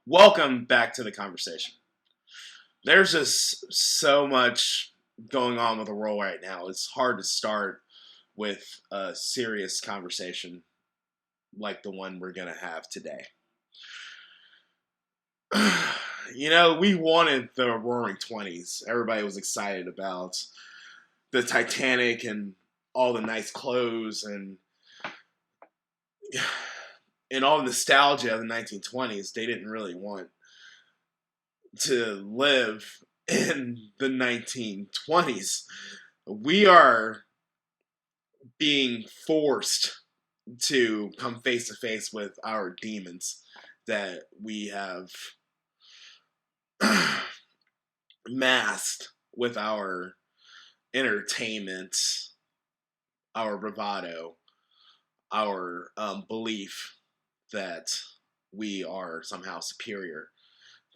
Welcome back to the conversation. There's just so much going on with the world right now. It's hard to start with a serious conversation like the one we're going to have today. We wanted the Roaring Twenties. Everybody was excited about the Titanic and all the nice clothes and all the nostalgia of the 1920s. They didn't really want to live in the 1920s. We are being forced to come face to face with our demons that we have masked with our entertainment, our bravado, our belief that we are somehow superior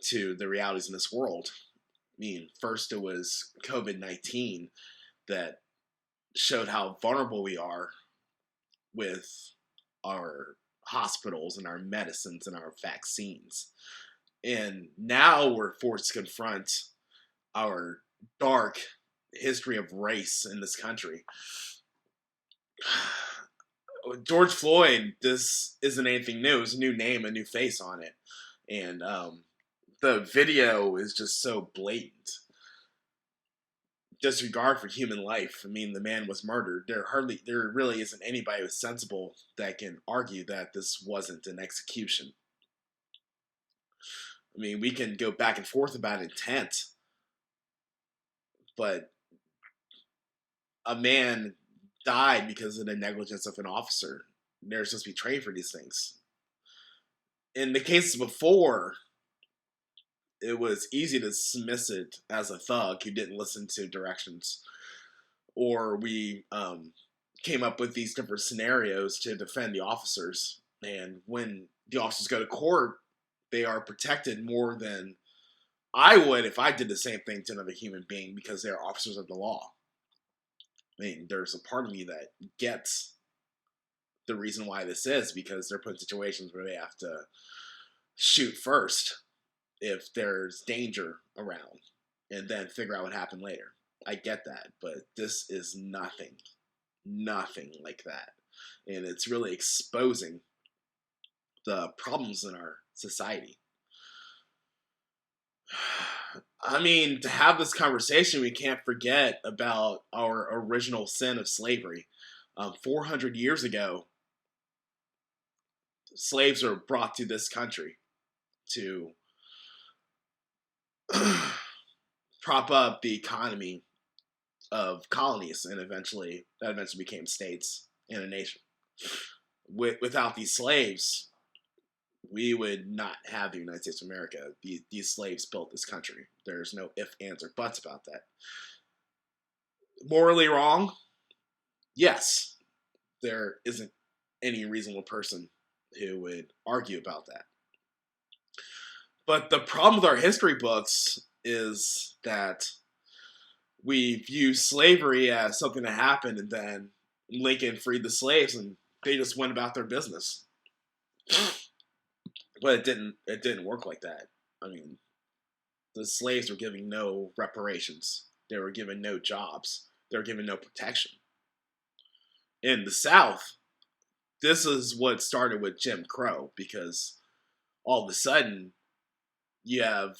to the realities in this world. I mean, first it was COVID-19 that showed how vulnerable we are with our hospitals and our medicines and our vaccines. And now we're forced to confront our dark history of race in this country. George Floyd, this isn't anything new. It's a new name, a new face on it. And the video is just so blatant. Disregard for human life. I mean, the man was murdered. There really isn't anybody who's sensible that can argue that this wasn't an execution. I mean, we can go back and forth about intent, but a man died because of the negligence of an officer. They're supposed to be trained for these things. In the cases before, it was easy to dismiss it as a thug who didn't listen to directions. Or we came up with these different scenarios to defend the officers. And when the officers go to court, they are protected more than I would if I did the same thing to another human being because they're officers of the law. I mean, there's a part of me that gets the reason why this is because they're put in situations where they have to shoot first if there's danger around and then figure out what happened later. I get that, but this is nothing like that. And it's really exposing the problems in our society. I mean, to have this conversation, we can't forget about our original sin of slavery. 400 years ago, slaves were brought to this country to prop up the economy of colonies, and eventually became states and a nation. Without these slaves, we would not have the United States of America. These slaves built this country. There's no ifs, ands, or buts about that. Morally wrong? Yes. There isn't any reasonable person who would argue about that. But the problem with our history books is that we view slavery as something that happened and then Lincoln freed the slaves and they just went about their business. But it didn't work like that. I mean, the slaves were given no reparations. They were given no jobs. They were given no protection. In the South, this is what started with Jim Crow, because all of a sudden you have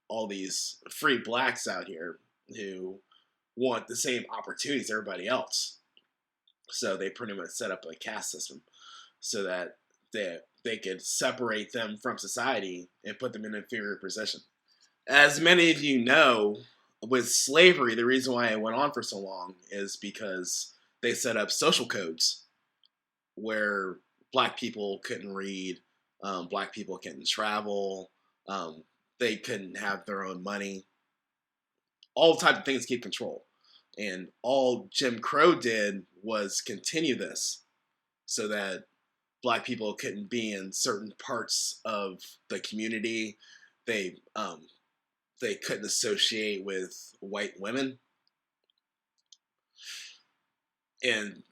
all these free blacks out here who want the same opportunities as everybody else. So they pretty much set up a caste system so that they could separate them from society and put them in an inferior position. As many of you know, with slavery, the reason why it went on for so long is because they set up social codes where black people couldn't read, black people couldn't travel, they couldn't have their own money, all type of things to keep control. And all Jim Crow did was continue this so that black people couldn't be in certain parts of the community. They couldn't associate with white women, and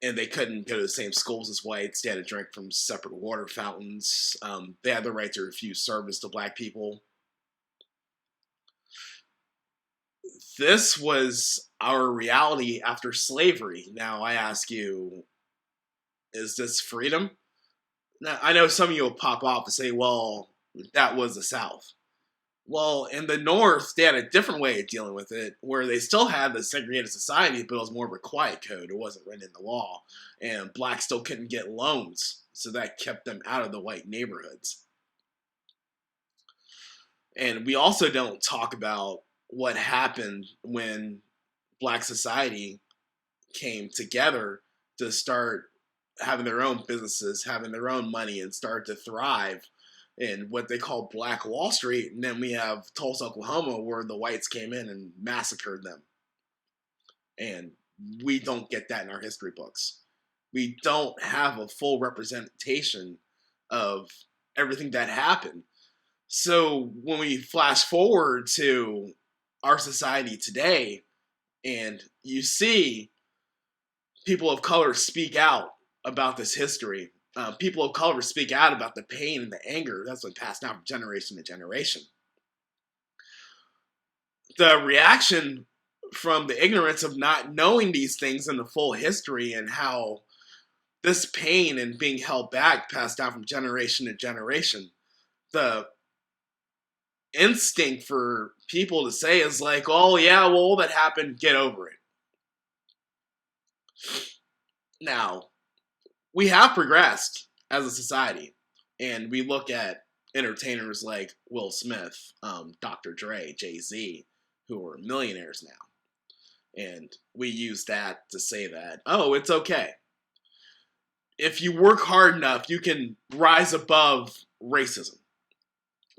and they couldn't go to the same schools as whites. They had to drink from separate water fountains. They had the right to refuse service to black people. This was our reality after slavery. Now, I ask you, is this freedom? Now, I know some of you will pop off and say, well, that was the South. Well, in the North, they had a different way of dealing with it, where they still had the segregated society, but it was more of a quiet code. It wasn't written in the law. And blacks still couldn't get loans, so that kept them out of the white neighborhoods. And we also don't talk about what happened when black society came together to start having their own businesses, having their own money, and start to thrive in what they call Black Wall Street. And then we have Tulsa, Oklahoma, where the whites came in and massacred them. And we don't get that in our history books. We don't have a full representation of everything that happened. So when we flash forward to our society today, and you see people of color speak out about this history, people of color speak out about the pain and the anger that's been passed down from generation to generation. The reaction from the ignorance of not knowing these things in the full history, and how this pain and being held back passed down from generation to generation, the instinct for people to say is like, oh yeah, well, all that happened, get over it. Now, we have progressed as a society, and we look at entertainers like Will Smith, Dr. Dre, Jay-Z, who are millionaires now. And we use that to say that, oh, it's okay. If you work hard enough, you can rise above racism.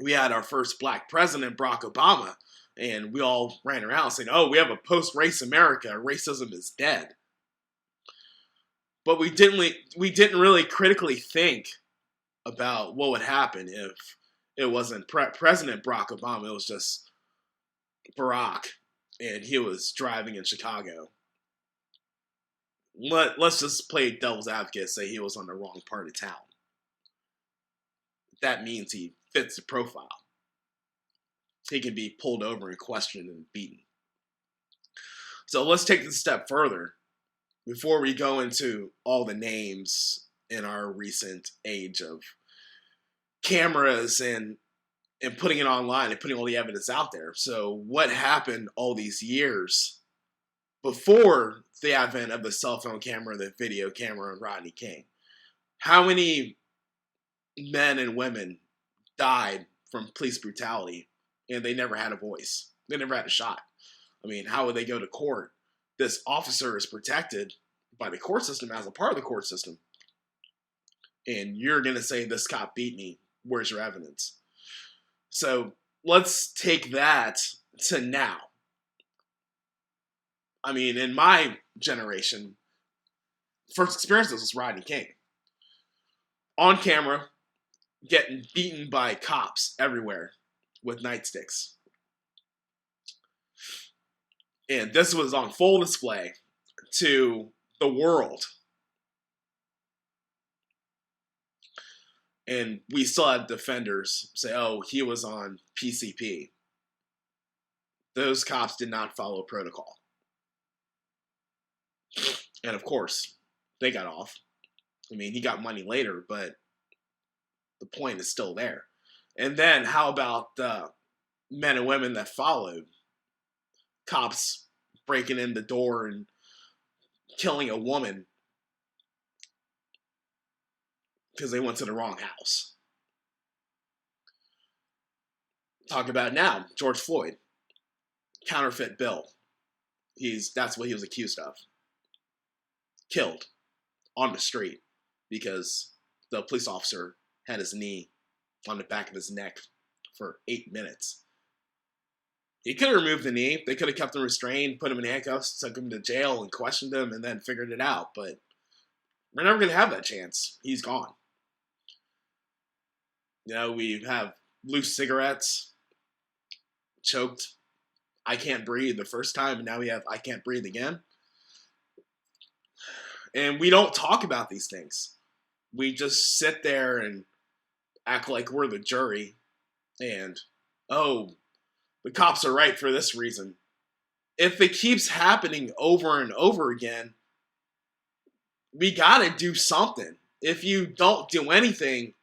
We had our first black president, Barack Obama, and we all ran around saying, oh, we have a post-race America. Racism is dead. But we didn't really critically think about what would happen if it wasn't President Barack Obama. It was just Barack, and he was driving in Chicago. Let's just play devil's advocate, say he was on the wrong part of town. That means he fits the profile. He can be pulled over and questioned and beaten. So let's take this a step further before we go into all the names in our recent age of cameras and putting it online and putting all the evidence out there. So what happened all these years before the advent of the cell phone camera, the video camera, and Rodney King? How many men and women died from police brutality and they never had a voice? They never had a shot. I mean, how would they go to court? This officer is protected by the court system as a part of the court system. And you're going to say, this cop beat me. Where's your evidence? So let's take that to now. I mean, in my generation, first experience was Rodney King. On camera, getting beaten by cops everywhere with nightsticks. And this was on full display to the world. And we still had defenders say, oh, he was on PCP. Those cops did not follow protocol. And of course, they got off. I mean, he got money later, but the point is still there. And then how about the men and women that followed? Cops breaking in the door and killing a woman because they went to the wrong house. Talk about now, George Floyd. Counterfeit bill. That's what he was accused of. Killed on the street because the police officer had his knee on the back of his neck for 8 minutes. He could have removed the knee. They could have kept him restrained, put him in handcuffs, took him to jail, and questioned him, and then figured it out. But we're never going to have that chance. He's gone. You know, we have loose cigarettes, choked, I can't breathe the first time, and now we have I can't breathe again. And we don't talk about these things. We just sit there and act like we're the jury. And, oh, the cops are right for this reason. If it keeps happening over and over again, we gotta do something. If you don't do anything,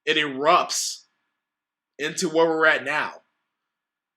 it erupts into where we're at now.